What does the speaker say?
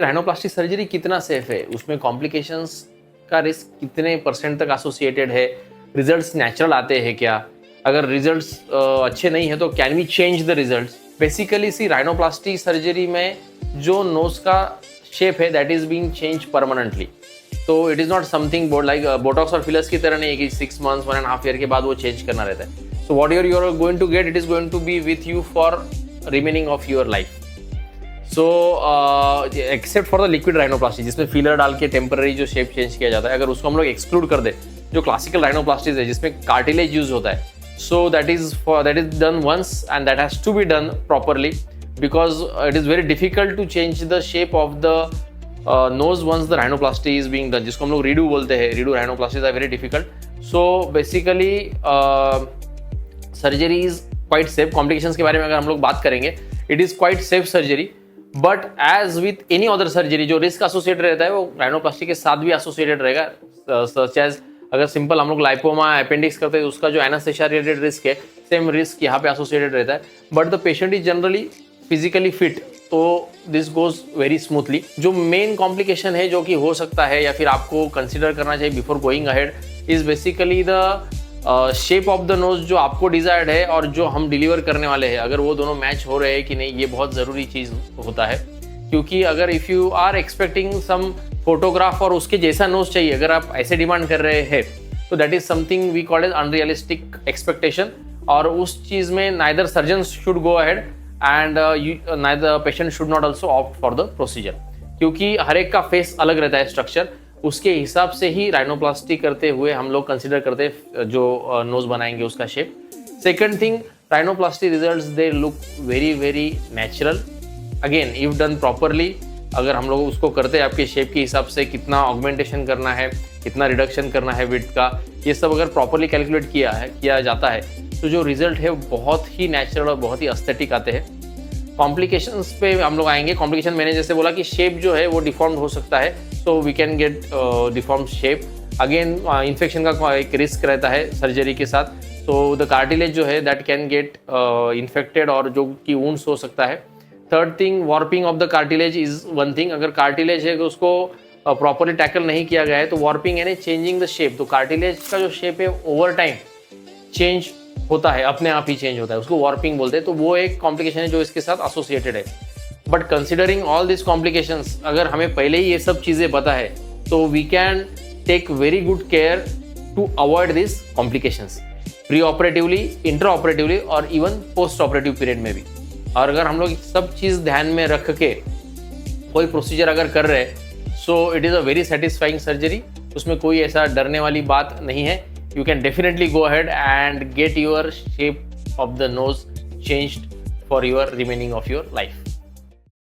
Rhinoplasty surgery कितना safe है, उसमें कॉम्प्लिकेशंस का रिस्क कितने % तक एसोसिएटेड है, रिजल्ट्स नेचुरल आते हैं क्या, अगर रिजल्ट्स अच्छे नहीं है तो can we change the results. Basically see rhinoplasty surgery में जो नोज का शेप है that is being change permanently, तो it is not something like botox और फिलर्स की तरह नहीं है कि 6 months 1.5 year के बाद वो चेंज करना रहता है। So what you are going to get, it is going to be with you for remaining of your life. So except for the liquid rhinoplasty जिसमें फिलर डाल के टेम्पररी जो शेप चेंज किया जाता है, अगर उसको हम लोग एक्सक्लूड कर दे, जो क्लासिकल राइनोप्लास्टीज है जिसमें कार्टिलेज यूज होता है, so that is done once and that has to be done properly because it is very difficult to change the shape of the nose once the rhinoplasty is being done, जिसको हम लोग redo बोलते हैं। Redo rhinoplasties are very difficult. So basically surgery is quite safe. Complications के बारे में अगर हम लोग बात करेंगे, it is quite safe surgery, but as with any other surgery जो रिस्क एसोसिएटेड रहता है वो राइनोप्लास्टी के साथ भी एसोसिएटेड रहेगा। सच एज अगर सिंपल हम लोग लाइपोमा अपेंडिक्स करते हैं तो उसका जो एनेस्थेसिया रिलेटेड रिस्क है, सेम रिस्क यहाँ पे एसोसिएटेड रहता है, but the patient is generally physically fit, तो दिस गोज वेरी स्मूथली। जो मेन कॉम्प्लिकेशन है जो कि हो सकता है या फिर आपको कंसिडर करना चाहिए before going ahead is basically the shape of the knows जो आपको डिजायर्ड है और जो हम डिलीवर करने वाले हैं, अगर वो दोनों मैच हो रहे हैं कि नहीं, ये बहुत ज़रूरी चीज़ होता है। क्योंकि अगर if you are expecting some photograph और उसके जैसा नोज चाहिए, अगर आप ऐसे डिमांड कर रहे हैं तो that is something we call as unrealistic expectation, और उस चीज़ में neither surgeon should go ahead and neither patient should not also opt for the procedure, क्योंकि हर एक का फेस अलग रहता है स्ट्रक्चर, उसके हिसाब से ही राइनोप्लास्टी करते हुए हम लोग कंसिडर करते हैं जो नोज बनाएंगे उसका shape. Second thing, rhinoplasty results they look very very natural. Again if done properly, अगर हम लोग उसको करते हैं आपके शेप के हिसाब से, कितना ऑगमेंटेशन करना है, कितना रिडक्शन करना है विड्थ का, ये सब अगर प्रॉपरली कैलकुलेट किया जाता है तो जो रिजल्ट है बहुत ही नेचुरल और बहुत ही एस्थेटिक आते हैं। कॉम्प्लिकेशंस पे हम लोग आएंगे। कॉम्प्लिकेशन मैंने जैसे बोला कि शेप जो है वो डिफॉर्म्ड हो सकता है, so we can get deformed shape. Again infection का एक रिस्क रहता है सर्जरी के साथ, सो द कार्टिलेज जो है दैट कैन गेट इन्फेक्टेड और जो कि वुंड्स हो सकता है। Third thing, warping of the cartilage is one thing. अगर कार्टिलेज है उसको प्रॉपरली टैकल नहीं किया गया है तो वॉर्पिंग यानी चेंजिंग द शेप, तो कार्टिलेज का जो शेप है ओवर टाइम चेंज होता है, अपने आप ही चेंज होता है, उसको वॉर्पिंग बोलते हैं। तो वो एक कॉम्प्लिकेशन है जो इसके साथ एसोसिएटेड है। But considering all this complications, अगर हमें पहले ही ये सब चीज़ें पता है तो we can take very good care to avoid this complications pre operatively, intra operatively और इवन पोस्ट ऑपरेटिव पीरियड में भी। और अगर हम लोग सब चीज़ ध्यान में रख के कोई प्रोसीजर अगर कर रहे हैं, so it is a very satisfying surgery, उसमें कोई ऐसा डरने वाली बात नहीं है। You can definitely go ahead and get your shape of the nose changed for your remaining of your life.